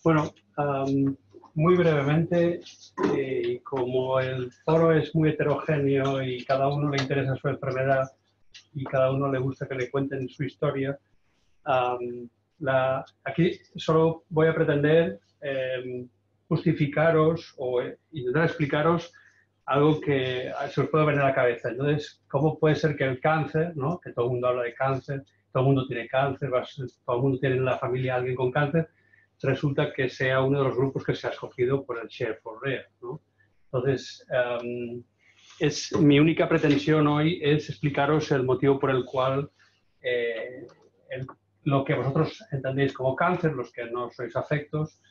Bueno, muy brevemente, como el foro es muy heterogéneo y cada uno le interesa su enfermedad y cada uno le gusta que le cuenten su historia, aquí solo voy a pretender justificaros o intentar explicaros algo que se os puede venir a la cabeza. Entonces, ¿cómo puede ser que el cáncer, ¿no? Que todo el mundo habla de cáncer, todo el mundo tiene cáncer, todo el mundo tiene en la familia a alguien con cáncer, resulta que sea uno de los grupos que se ha escogido por el Share for Rare, ¿no? Entonces, mi única pretensión hoy es explicaros el motivo por el cual lo que vosotros entendéis como cáncer, los que no sois afectos,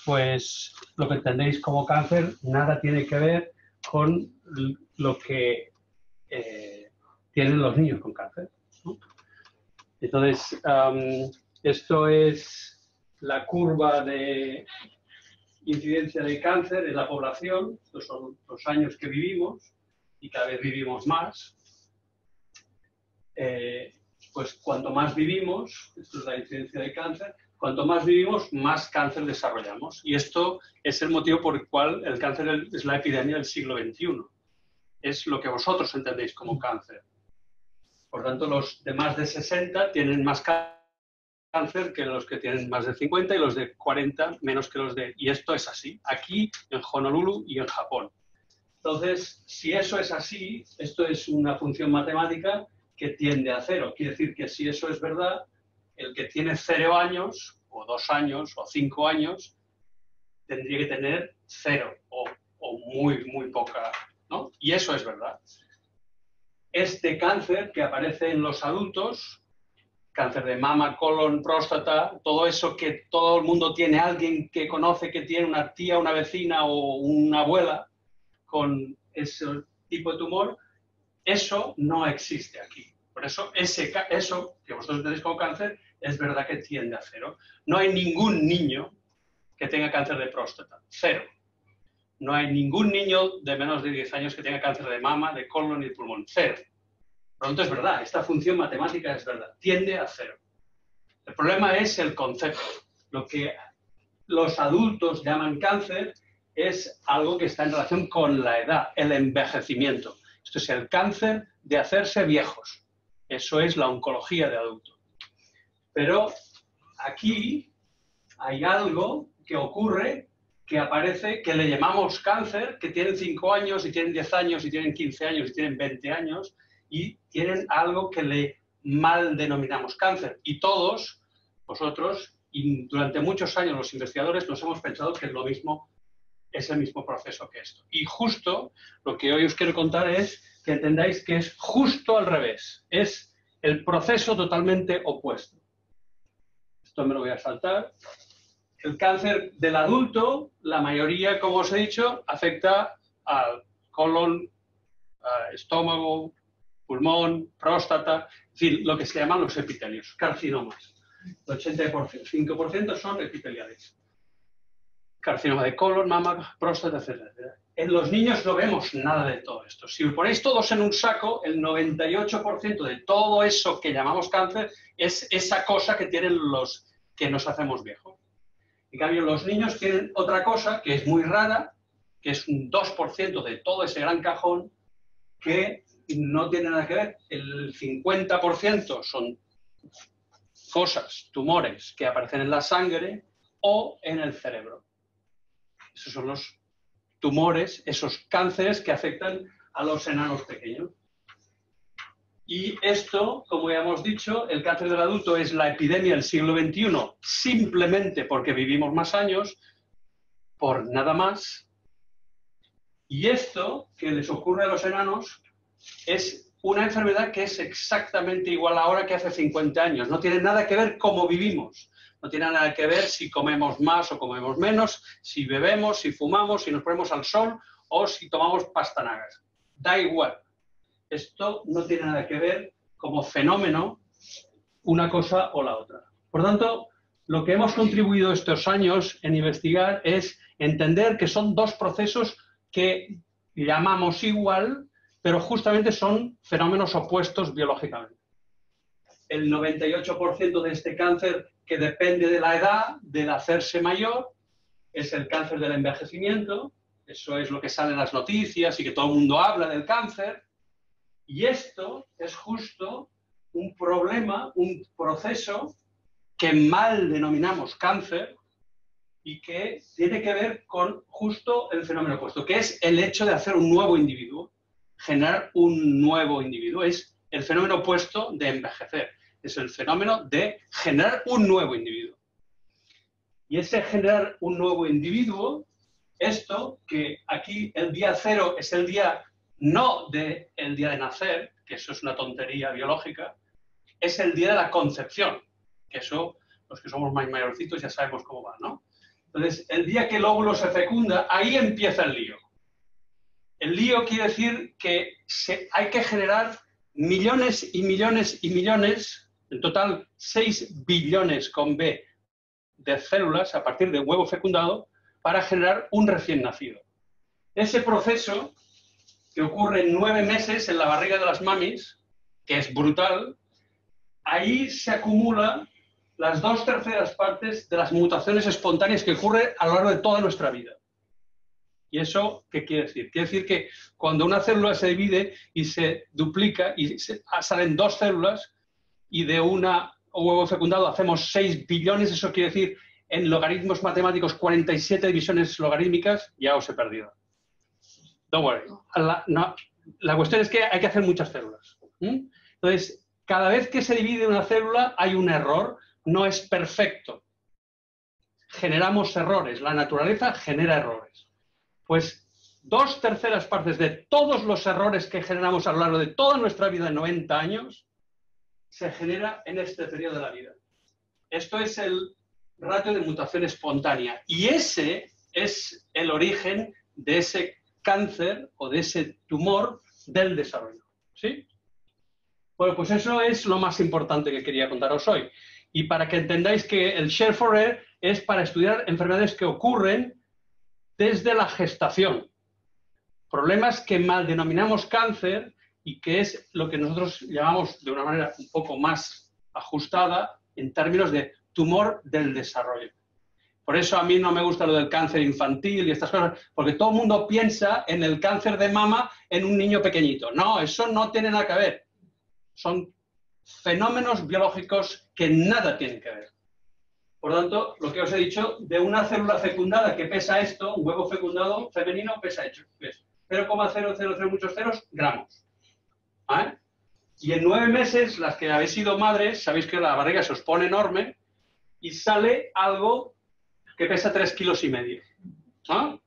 pues lo que entendéis como cáncer nada tiene que ver con lo que tienen los niños con cáncer, ¿no? Entonces, esto es la curva de incidencia de cáncer en la población. Estos son los años que vivimos y cada vez vivimos más. Pues cuanto más vivimos, esto es la incidencia de cáncer, cuanto más vivimos, más cáncer desarrollamos. Y esto es el motivo por el cual el cáncer es la epidemia del siglo XXI. Es lo que vosotros entendéis como cáncer. Por tanto, los de más de 60 tienen más cáncer que los que tienen más de 50 y los de 40 menos que los de... Y esto es así, aquí, en Honolulu y en Japón. Entonces, si eso es así, esto es una función matemática que tiende a cero. Quiere decir que si eso es verdad, el que tiene 0 años, o 2 años, o 5 años, tendría que tener 0 o muy poca, ¿no? Y eso es verdad. Este cáncer que aparece en los adultos, cáncer de mama, colon, próstata, todo eso que todo el mundo tiene, alguien que conoce que tiene una tía, una vecina o una abuela con ese tipo de tumor, eso no existe aquí. Por eso, eso que vosotros tenéis como cáncer es verdad que tiende a cero. No hay ningún niño que tenga cáncer de próstata. 0. No hay ningún niño de menos de 10 años que tenga cáncer de mama, de colon y de pulmón. 0. Por lo tanto, es verdad, esta función matemática es verdad, tiende a 0. El problema es el concepto. Lo que los adultos llaman cáncer es algo que está en relación con la edad, el envejecimiento. Esto es el cáncer de hacerse viejos. Eso es la oncología de adulto. Pero aquí hay algo que ocurre, que aparece, que le llamamos cáncer, que tienen 5 años, y tienen 10 años, y tienen 15 años, y tienen 20 años, y tienen algo que le mal denominamos cáncer. Y todos, vosotros, y durante muchos años los investigadores nos hemos pensado que es el mismo proceso que esto. Y justo lo que hoy os quiero contar es que entendáis que es justo al revés. Es el proceso totalmente opuesto. Esto me lo voy a saltar. El cáncer del adulto, la mayoría, como os he dicho, afecta al colon, estómago, pulmón, próstata, es decir, lo que se llaman los epitelios, carcinomas. El 85% son epiteliales. Carcinoma de colon, mama, próstata, etc. En los niños no vemos nada de todo esto. Si lo ponéis todos en un saco, el 98% de todo eso que llamamos cáncer es esa cosa que tienen los que nos hacemos viejos. En cambio, los niños tienen otra cosa que es muy rara, que es un 2% de todo ese gran cajón, que no tiene nada que ver. El 50% son cosas, tumores, que aparecen en la sangre o en el cerebro. Esos son los tumores, esos cánceres que afectan a los enanos pequeños. Y esto, como ya hemos dicho, el cáncer del adulto es la epidemia del siglo XXI simplemente porque vivimos más años, por nada más. Y esto que les ocurre a los enanos es una enfermedad que es exactamente igual ahora que hace 50 años. No tiene nada que ver cómo vivimos. No tiene nada que ver si comemos más o comemos menos, si bebemos, si fumamos, si nos ponemos al sol o si tomamos pastanagas. Da igual. Esto no tiene nada que ver como fenómeno una cosa o la otra. Por tanto, lo que hemos contribuido estos años en investigar es entender que son dos procesos que llamamos igual, pero justamente son fenómenos opuestos biológicamente. El 98% de este cáncer que depende de la edad, del hacerse mayor, es el cáncer del envejecimiento, eso es lo que sale en las noticias y que todo el mundo habla del cáncer, y esto es justo un problema, un proceso que mal denominamos cáncer y que tiene que ver con justo el fenómeno opuesto, que es el hecho de hacer un nuevo individuo, generar un nuevo individuo. Es el fenómeno opuesto de envejecer, es el fenómeno de generar un nuevo individuo. Y ese generar un nuevo individuo, esto que aquí el día cero es el día no del día de nacer, que eso es una tontería biológica, es el día de la concepción, que eso los que somos más mayorcitos ya sabemos cómo va, ¿no? Entonces, el día que el óvulo se fecunda, ahí empieza el lío. El lío quiere decir que hay que generar millones y millones y millones, en total 6 billones con B de células a partir de un huevo fecundado para generar un recién nacido. Ese proceso que ocurre en 9 meses en la barriga de las mamis, que es brutal, ahí se acumulan las 2/3 partes de las mutaciones espontáneas que ocurren a lo largo de toda nuestra vida. ¿Y eso qué quiere decir? Quiere decir que cuando una célula se divide y se duplica y salen 2 células y de un huevo fecundado hacemos 6 billones, eso quiere decir en logaritmos matemáticos 47 divisiones logarítmicas, ya os he perdido. Don't worry. La cuestión es que hay que hacer muchas células. Entonces, cada vez que se divide una célula hay un error, no es perfecto. Generamos errores, la naturaleza genera errores. Pues 2/3 partes de todos los errores que generamos a lo largo de toda nuestra vida de 90 años se genera en este periodo de la vida. Esto es el ratio de mutación espontánea y ese es el origen de ese cáncer o de ese tumor del desarrollo. ¿Sí? Bueno, pues eso es lo más importante que quería contaros hoy. Y para que entendáis que el Share Forever es para estudiar enfermedades que ocurren desde la gestación. Problemas que mal denominamos cáncer y que es lo que nosotros llamamos de una manera un poco más ajustada en términos de tumor del desarrollo. Por eso a mí no me gusta lo del cáncer infantil y estas cosas, porque todo el mundo piensa en el cáncer de mama en un niño pequeñito. No, eso no tiene nada que ver. Son fenómenos biológicos que nada tienen que ver. Por lo tanto, lo que os he dicho, de una célula fecundada que pesa esto, un huevo fecundado femenino pesa 0,000 muchos ceros gramos. ¿Vale? Y en 9 meses, las que habéis sido madres, sabéis que la barriga se os pone enorme y sale algo que pesa 3,5 kilos. ¿Ah?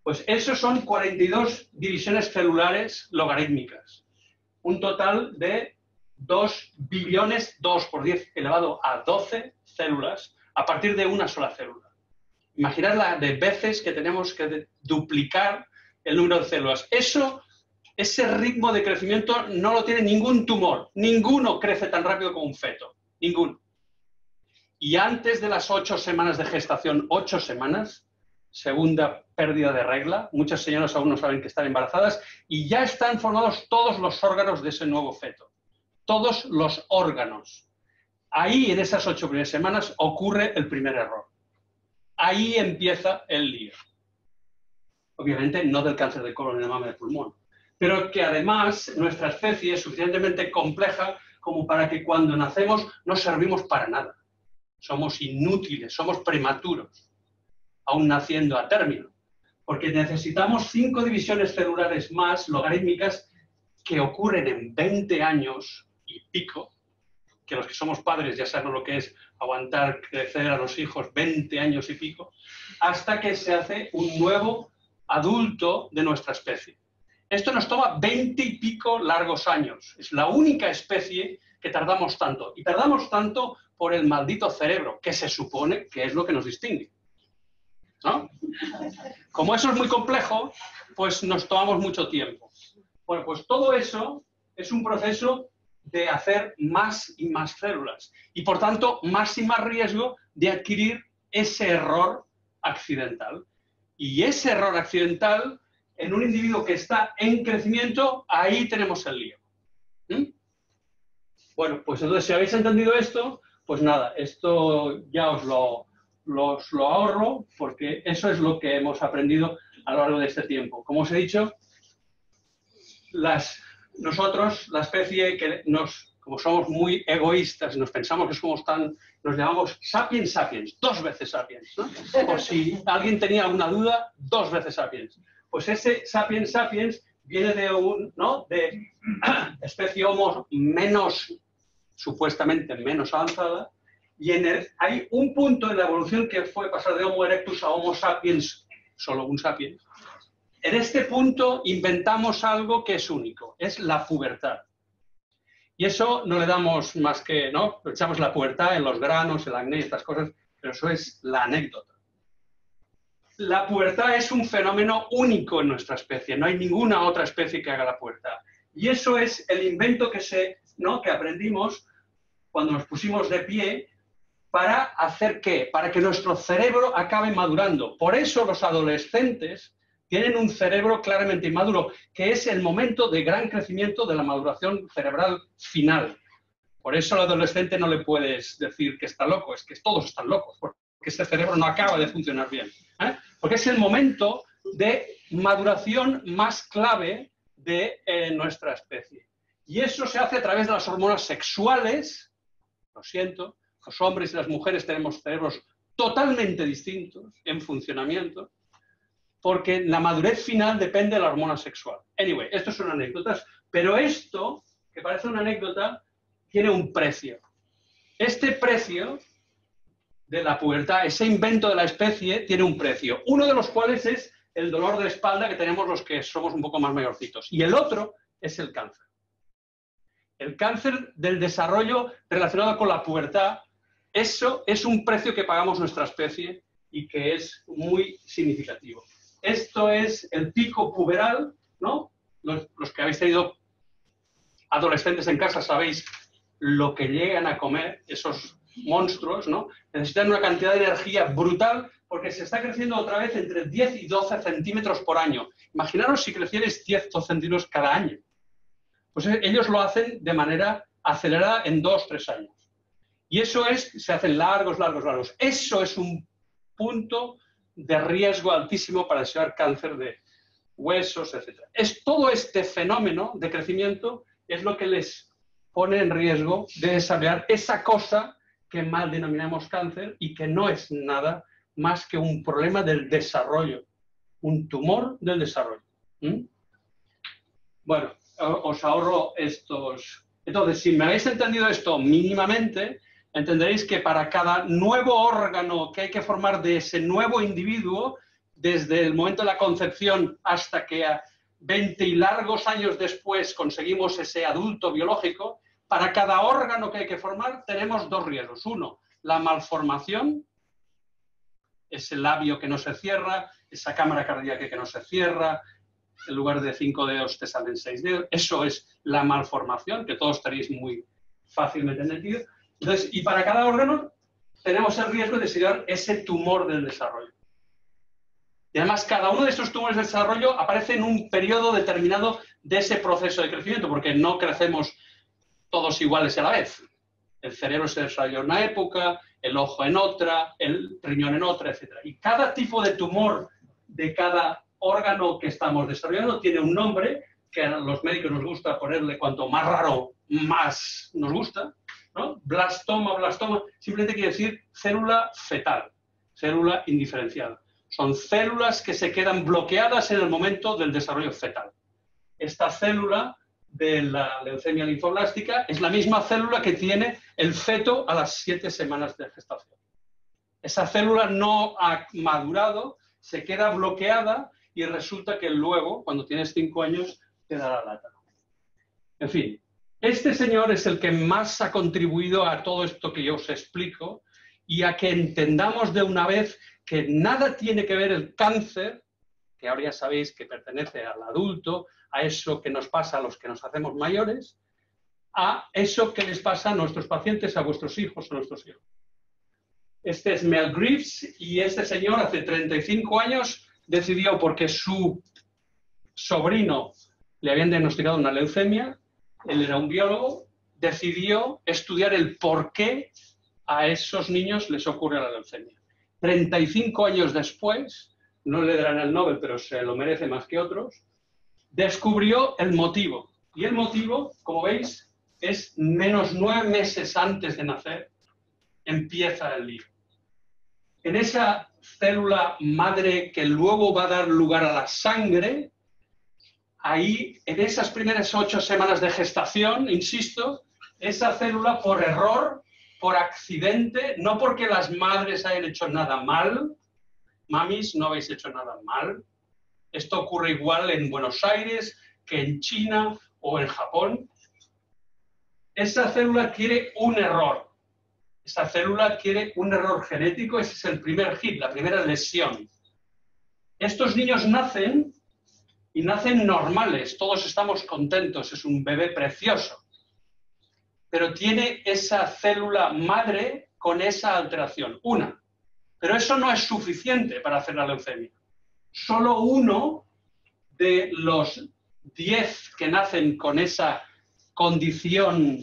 Pues eso son 42 divisiones celulares logarítmicas. Un total de 2 billones, 2 por 10 elevado a 12 células a partir de una sola célula. Imaginad la de veces que tenemos que duplicar el número de células. Ese ritmo de crecimiento no lo tiene ningún tumor. Ninguno crece tan rápido como un feto. Ninguno. Y antes de las 8 semanas de gestación, 8 semanas, segunda pérdida de regla, muchas señoras aún no saben que están embarazadas y ya están formados todos los órganos de ese nuevo feto. Todos los órganos. Ahí, en esas 8 primeras semanas, ocurre el primer error. Ahí empieza el lío. Obviamente, no del cáncer de colon, de mama, de pulmón. Pero que además nuestra especie es suficientemente compleja como para que cuando nacemos no servimos para nada. Somos inútiles, somos prematuros, aún naciendo a término. Porque necesitamos 5 divisiones celulares más logarítmicas que ocurren en 20 años y pico, que los que somos padres ya sabemos lo que es aguantar crecer a los hijos 20 años y pico, hasta que se hace un nuevo adulto de nuestra especie. Esto nos toma 20 y pico largos años. Es la única especie que tardamos tanto. Y tardamos tanto por el maldito cerebro, que se supone que es lo que nos distingue. ¿No? Como eso es muy complejo, pues nos tomamos mucho tiempo. Bueno, pues todo eso es un proceso de hacer más y más células y, por tanto, más y más riesgo de adquirir ese error accidental. Y ese error accidental, en un individuo que está en crecimiento, ahí tenemos el lío. Bueno, pues entonces, si habéis entendido esto, pues nada, esto ya os lo lo ahorro porque eso es lo que hemos aprendido a lo largo de este tiempo. Como os he dicho, nosotros, la especie como somos muy egoístas y nos pensamos que somos nos llamamos sapiens sapiens, 2 veces sapiens, ¿no? Por si alguien tenía alguna duda, 2 veces sapiens. Pues ese sapiens sapiens viene de especie Homo supuestamente menos avanzada, y hay un punto en la evolución que fue pasar de Homo erectus a Homo sapiens, solo un sapiens. En este punto inventamos algo que es único, es la pubertad. Y eso no le damos más que, ¿no? Echamos la pubertad en los granos, el acné y estas cosas, pero eso es la anécdota. La pubertad es un fenómeno único en nuestra especie, no hay ninguna otra especie que haga la pubertad. Y eso es el invento que aprendimos cuando nos pusimos de pie para hacer ¿qué? Para que nuestro cerebro acabe madurando. Por eso los adolescentes tienen un cerebro claramente inmaduro, que es el momento de gran crecimiento de la maduración cerebral final. Por eso al adolescente no le puedes decir que está loco, es que todos están locos, porque ese cerebro no acaba de funcionar bien. Porque es el momento de maduración más clave de nuestra especie. Y eso se hace a través de las hormonas sexuales. Lo siento, los hombres y las mujeres tenemos cerebros totalmente distintos en funcionamiento, porque la madurez final depende de la hormona sexual. Anyway, esto son anécdotas, pero esto, que parece una anécdota, tiene un precio. Este precio de la pubertad, ese invento de la especie, tiene un precio. Uno de los cuales es el dolor de espalda que tenemos los que somos un poco más mayorcitos. Y el otro es el cáncer. El cáncer del desarrollo relacionado con la pubertad, eso es un precio que pagamos nuestra especie y que es muy significativo. Esto es el pico puberal, ¿no? Los que habéis tenido adolescentes en casa sabéis lo que llegan a comer esos monstruos, ¿no? Necesitan una cantidad de energía brutal porque se está creciendo otra vez entre 10 y 12 centímetros por año. Imaginaros si crecierais 10 centímetros cada año. Pues ellos lo hacen de manera acelerada en 2-3 años. Y eso se hacen largos. Eso es un punto de riesgo altísimo para desarrollar cáncer de huesos, etc. Todo este fenómeno de crecimiento es lo que les pone en riesgo de desarrollar esa cosa que mal denominamos cáncer y que no es nada más que un problema del desarrollo, un tumor del desarrollo. Bueno, os ahorro estos. Entonces, si me habéis entendido esto mínimamente, entenderéis que para cada nuevo órgano que hay que formar de ese nuevo individuo, desde el momento de la concepción hasta que a 20 y largos años después conseguimos ese adulto biológico, para cada órgano que hay que formar tenemos 2 riesgos. Uno, la malformación, ese labio que no se cierra, esa cámara cardíaca que no se cierra, en lugar de 5 dedos te salen 6 dedos. Eso es la malformación, que todos tenéis muy fácilmente entendido. Entonces, y para cada órgano tenemos el riesgo de desarrollar ese tumor del desarrollo. Y además, cada uno de estos tumores del desarrollo aparece en un periodo determinado de ese proceso de crecimiento, porque no crecemos todos iguales a la vez. El cerebro se desarrolla en una época, el ojo en otra, el riñón en otra, etc. Y cada tipo de tumor de cada órgano que estamos desarrollando tiene un nombre que a los médicos nos gusta ponerle, cuanto más raro, más nos gusta, ¿no? Blastoma, simplemente quiere decir célula fetal, célula indiferenciada. Son células que se quedan bloqueadas en el momento del desarrollo fetal. Esta célula de la leucemia linfoblástica es la misma célula que tiene el feto a las 7 semanas de gestación. Esa célula no ha madurado, se queda bloqueada y resulta que luego, cuando tienes 5 años, te da la lata. En fin, este señor es el que más ha contribuido a todo esto que yo os explico y a que entendamos de una vez que nada tiene que ver el cáncer, que ahora ya sabéis que pertenece al adulto, a eso que nos pasa a los que nos hacemos mayores, a eso que les pasa a nuestros pacientes, a vuestros hijos o nuestros hijos. Este es Mel Greaves y este señor hace 35 años decidió, porque su sobrino le habían diagnosticado una leucemia, él era un biólogo, decidió estudiar el por qué a esos niños les ocurre la leucemia. 35 años después, no le darán el Nobel, pero se lo merece más que otros, descubrió el motivo. Y el motivo, como veis, es menos 9 meses antes de nacer, empieza el lío. En esa célula madre que luego va a dar lugar a la sangre, ahí, en esas primeras 8 semanas de gestación, insisto, esa célula por error, por accidente, no porque las madres hayan hecho nada mal, mamis, no habéis hecho nada mal, esto ocurre igual en Buenos Aires que en China o en Japón, esa célula quiere un error. Esa célula quiere un error genético, ese es el primer hit, la primera lesión. Estos niños nacen y nacen normales, todos estamos contentos, es un bebé precioso. Pero tiene esa célula madre con esa alteración, una. Pero eso no es suficiente para hacer la leucemia. Solo uno de los 10 que nacen con esa condición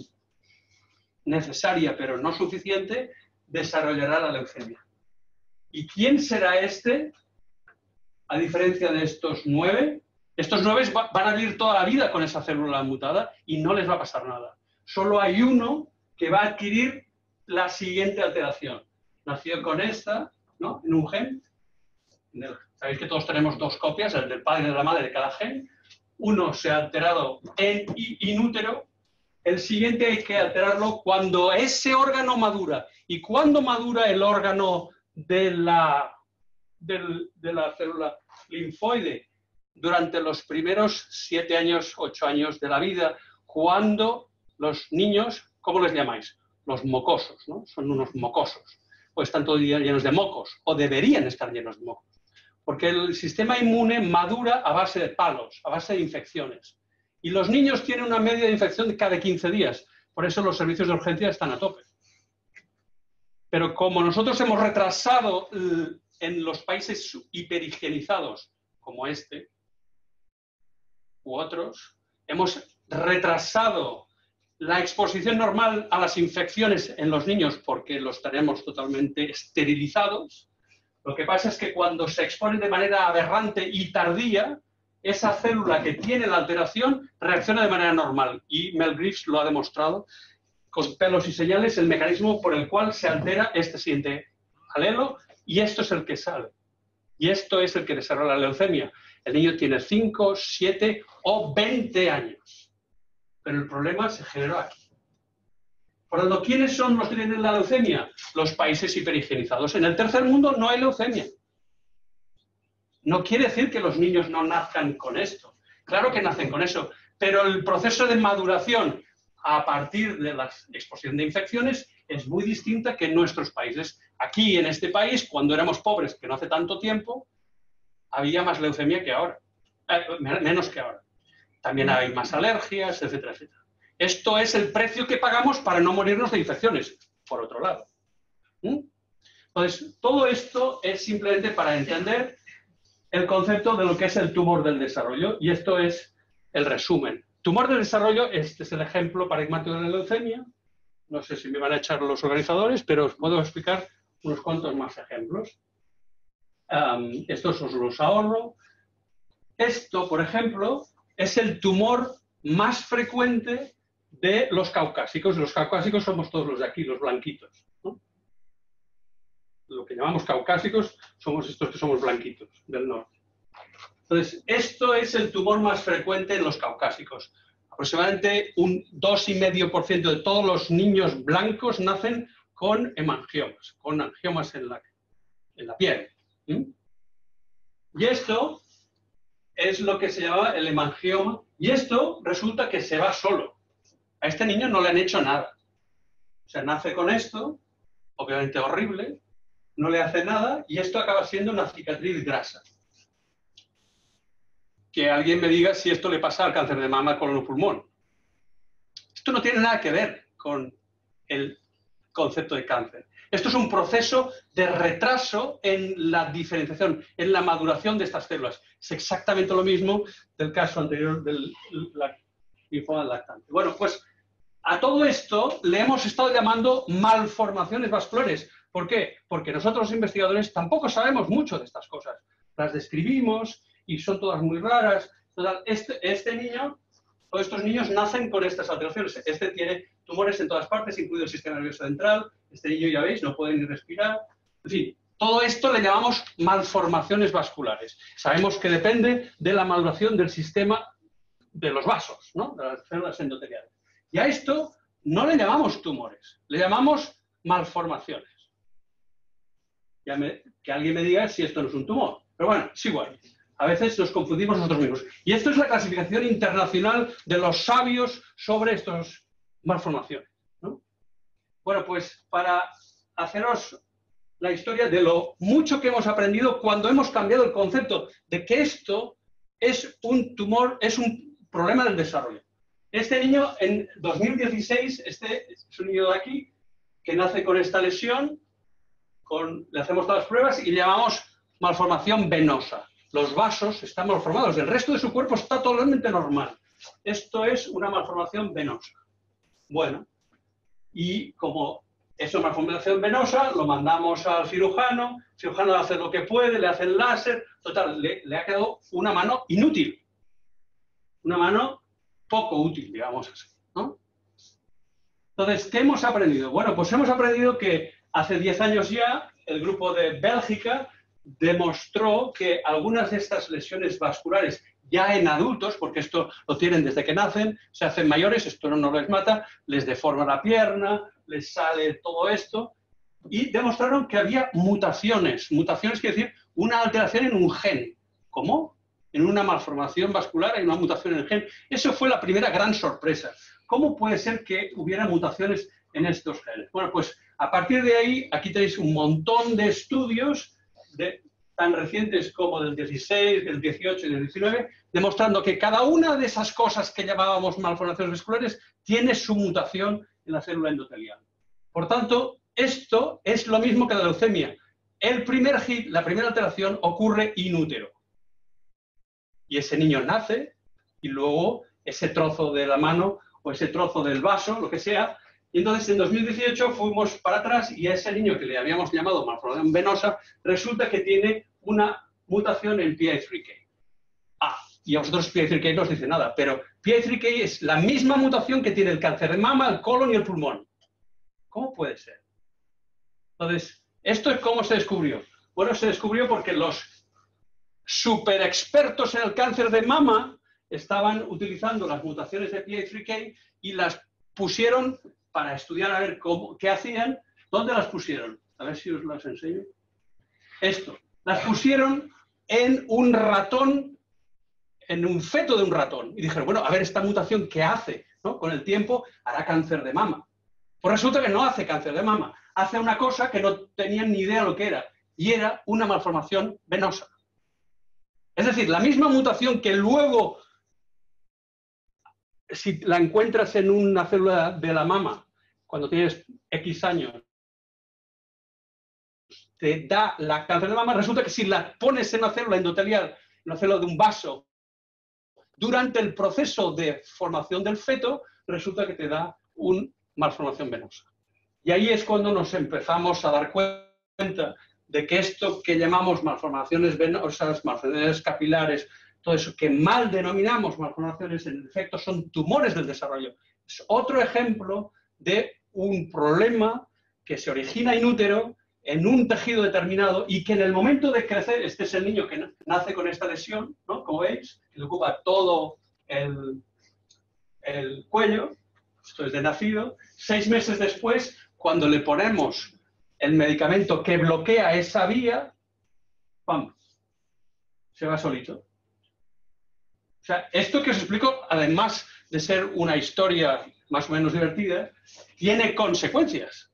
necesaria pero no suficiente, desarrollará la leucemia. ¿Y quién será este? A diferencia de estos 9, estos 9 van a vivir toda la vida con esa célula mutada y no les va a pasar nada. Solo hay uno que va a adquirir la siguiente alteración. Nació con esta, ¿no? En un gen. Sabéis que todos tenemos 2 copias, el del padre y de la madre de cada gen. Uno se ha alterado in útero. El siguiente hay que alterarlo cuando ese órgano madura. ¿Y cuándo madura el órgano de la célula linfoide? Durante los primeros 7 años, 8 años de la vida, cuando los niños, ¿cómo les llamáis? Los mocosos, ¿no? Son unos mocosos. O están todo el día llenos de mocos, o deberían estar llenos de mocos. Porque el sistema inmune madura a base de palos, a base de infecciones. Y los niños tienen una media de infección de cada 15 días. Por eso los servicios de urgencia están a tope. Pero como nosotros hemos retrasado en los países hiperhigienizados, como este, u otros, hemos retrasado la exposición normal a las infecciones en los niños porque los tenemos totalmente esterilizados. Lo que pasa es que cuando se exponen de manera aberrante y tardía, esa célula que tiene la alteración reacciona de manera normal. Y Mel Greaves lo ha demostrado con pelos y señales, el mecanismo por el cual se altera este siguiente alelo, y esto es el que sale. Y esto es el que desarrolla la leucemia. El niño tiene 5, 7 o 20 años. Pero el problema se generó aquí. Por lo tanto, ¿quiénes son los que tienen la leucemia? Los países hiperhigienizados. En el tercer mundo no hay leucemia. No quiere decir que los niños no nazcan con esto. Claro que nacen con eso. Pero el proceso de maduración a partir de la exposición de infecciones es muy distinta que en nuestros países. Aquí, en este país, cuando éramos pobres, que no hace tanto tiempo, había más leucemia que ahora. Menos que ahora. También hay más alergias, etcétera, etcétera. Esto es el precio que pagamos para no morirnos de infecciones, por otro lado. Entonces, todo esto es simplemente para entender el concepto de lo que es el tumor del desarrollo, y esto es el resumen. Tumor del desarrollo, este es el ejemplo paradigmático de la leucemia. No sé si me van a echar los organizadores, pero os puedo explicar unos cuantos más ejemplos. Estos os los ahorro. Esto, por ejemplo, es el tumor más frecuente de los caucásicos. Los caucásicos somos todos los de aquí, los blanquitos, ¿no? Lo que llamamos caucásicos somos estos que somos blanquitos, del norte. Entonces, esto es el tumor más frecuente en los caucásicos. Aproximadamente un 2,5% de todos los niños blancos nacen con hemangiomas en la piel. Y esto es lo que se llama el hemangioma. Y esto resulta que se va solo. A este niño no le han hecho nada. O sea, nace con esto, obviamente horrible, no le hace nada y esto acaba siendo una cicatriz grasa. Que alguien me diga si esto le pasa al cáncer de mama, colon o pulmón. Esto no tiene nada que ver con el concepto de cáncer. Esto es un proceso de retraso en la diferenciación, en la maduración de estas células. Es exactamente lo mismo del caso anterior del linfoma lactante. Bueno, pues a todo esto le hemos estado llamando malformaciones vasculares, ¿Por qué? Porque nosotros los investigadores tampoco sabemos mucho de estas cosas. Las describimos y son todas muy raras. Total, este niño, todos estos niños nacen con estas alteraciones. Este tiene tumores en todas partes, incluido el sistema nervioso central. Este niño, ya veis, no puede ni respirar. En fin, todo esto le llamamos malformaciones vasculares. Sabemos que depende de la maduración del sistema de los vasos, ¿no? De las células endoteliales. Y a esto no le llamamos tumores, le llamamos malformaciones. Que alguien me diga si esto no es un tumor. Pero bueno, es igual. A veces nos confundimos nosotros mismos. Y esto es la clasificación internacional de los sabios sobre estas malformaciones, ¿no? Bueno, pues para haceros la historia de lo mucho que hemos aprendido cuando hemos cambiado el concepto de que esto es un tumor, es un problema del desarrollo. Este niño en 2016, este es un niño de aquí, que nace con esta lesión, le hacemos todas las pruebas y le llamamos malformación venosa. Los vasos están malformados, el resto de su cuerpo está totalmente normal. Esto es una malformación venosa. Bueno, y como es una malformación venosa, lo mandamos al cirujano, el cirujano hace lo que puede, le hace el láser, total, le ha quedado una mano inútil. Una mano poco útil, digamos así, ¿no? Entonces, ¿qué hemos aprendido? Bueno, pues hemos aprendido que hace 10 años ya el grupo de Bélgica demostró que algunas de estas lesiones vasculares ya en adultos, porque esto lo tienen desde que nacen, se hacen mayores, esto no les mata, les deforma la pierna, les sale todo esto, y demostraron que había mutaciones. Mutaciones quiere decir una alteración en un gen. ¿Cómo? En una malformación vascular hay una mutación en el gen. Eso fue la primera gran sorpresa. ¿Cómo puede ser que hubiera mutaciones en estos genes? Bueno, pues a partir de ahí, aquí tenéis un montón de estudios tan recientes como del 16, del 18 y del 19, demostrando que cada una de esas cosas que llamábamos malformaciones vasculares tiene su mutación en la célula endotelial. Por tanto, esto es lo mismo que la leucemia. El primer hit, la primera alteración, ocurre in útero. Y ese niño nace y luego ese trozo de la mano o ese trozo del vaso, lo que sea. Y entonces en 2018 fuimos para atrás y a ese niño que le habíamos llamado malformación venosa resulta que tiene una mutación en PI3K. Ah, y a vosotros PI3K no os dice nada, pero PI3K es la misma mutación que tiene el cáncer de mama, el colon y el pulmón. ¿Cómo puede ser? Entonces, ¿esto es cómo se descubrió? Bueno, se descubrió porque los super expertos en el cáncer de mama estaban utilizando las mutaciones de PI3K y las pusieron para estudiar a ver qué hacían. ¿Dónde las pusieron? A ver si os las enseño. Esto. Las pusieron en un ratón, en un feto de un ratón. Y dijeron, bueno, a ver esta mutación qué hace, ¿no? Con el tiempo hará cáncer de mama. Pues resulta que no hace cáncer de mama. Hace una cosa que no tenían ni idea lo que era. Y era una malformación venosa. Es decir, la misma mutación que luego, si la encuentras en una célula de la mama, cuando tienes X años, te da la cáncer de mama, resulta que si la pones en una célula endotelial, una célula de un vaso, durante el proceso de formación del feto, resulta que te da una malformación venosa. Y ahí es cuando nos empezamos a dar cuenta de que esto que llamamos malformaciones venosas, malformaciones capilares, todo eso que mal denominamos malformaciones, en efecto son tumores del desarrollo. Es otro ejemplo de un problema que se origina in útero, en un tejido determinado, y que en el momento de crecer, este es el niño que nace con esta lesión, ¿no? Como veis, que le ocupa todo el cuello, esto es de nacido. 6 meses después, cuando le ponemos el medicamento que bloquea esa vía, ¡pam!, se va solito. O sea, esto que os explico, además de ser una historia más o menos divertida, tiene consecuencias.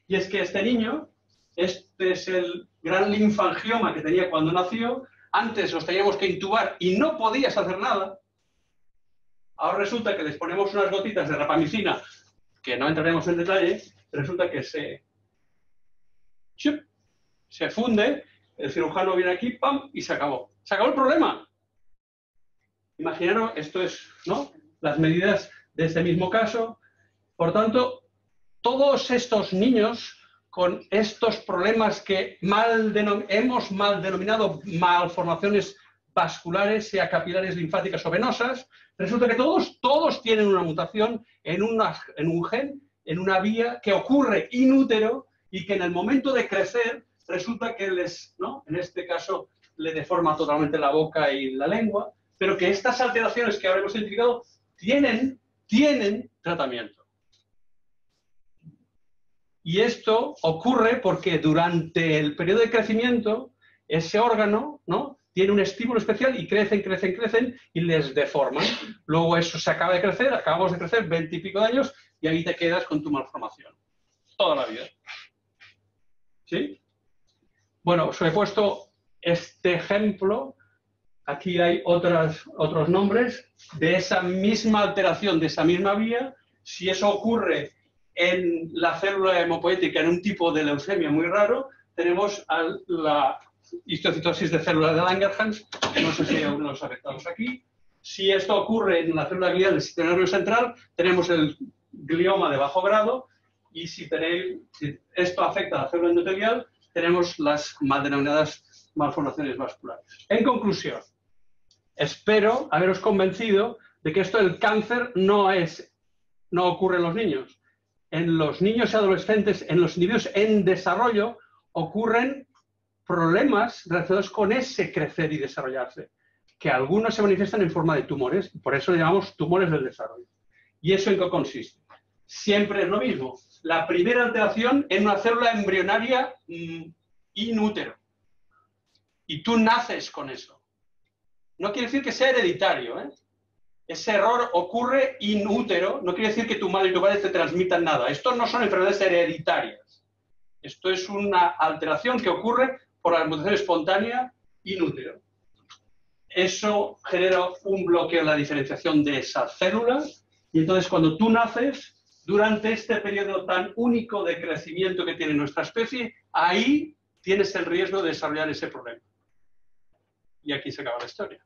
Y es que este niño, este es el gran linfangioma que tenía cuando nació, antes los teníamos que intubar y no podías hacer nada. Ahora resulta que les ponemos unas gotitas de rapamicina, que no entraremos en detalle, resulta que se funde, el cirujano viene aquí, ¡pam!, y se acabó. Se acabó el problema. Imaginaros, esto es, ¿no?, las medidas de este mismo caso. Por tanto, todos estos niños con estos problemas que hemos mal denominado malformaciones vasculares, sea capilares, linfáticas o venosas, resulta que todos tienen una mutación en un gen, en una vía que ocurre in útero y que en el momento de crecer resulta que en este caso, le deforma totalmente la boca y la lengua, pero que estas alteraciones que ahora hemos identificado tienen tratamiento. Y esto ocurre porque durante el periodo de crecimiento, ese órgano, ¿no?, tiene un estímulo especial y crecen y les deforman. Luego eso se acaba de crecer, acabamos de crecer 20 y pico de años y ahí te quedas con tu malformación. Toda la vida. ¿Sí? Bueno, os he puesto este ejemplo. Aquí hay otros nombres de esa misma alteración, de esa misma vía. Si eso ocurre en la célula hemopoética, en un tipo de leucemia muy raro, tenemos la histocitosis de célula de Langerhans, que no sé si hay algunos de los afectados aquí. Si esto ocurre en la célula glial del sistema nervioso central, tenemos el glioma de bajo grado, y si esto afecta a la célula endotelial, tenemos las mal denominadas malformaciones vasculares. En conclusión, espero haberos convencido de que esto del cáncer no ocurre en los niños. En los niños y adolescentes, en los individuos en desarrollo, ocurren problemas relacionados con ese crecer y desarrollarse, que algunos se manifiestan en forma de tumores, y por eso le llamamos tumores del desarrollo. ¿Y eso en qué consiste? Siempre es lo mismo. La primera alteración en una célula embrionaria in útero. Y tú naces con eso. No quiere decir que sea hereditario, ¿eh? Ese error ocurre in útero, no quiere decir que tu madre y tu padre te transmitan nada. Estos no son enfermedades hereditarias. Esto es una alteración que ocurre por la mutación espontánea in útero. Eso genera un bloqueo en la diferenciación de esas células y entonces cuando tú naces, durante este periodo tan único de crecimiento que tiene nuestra especie, ahí tienes el riesgo de desarrollar ese problema. Y aquí se acaba la historia.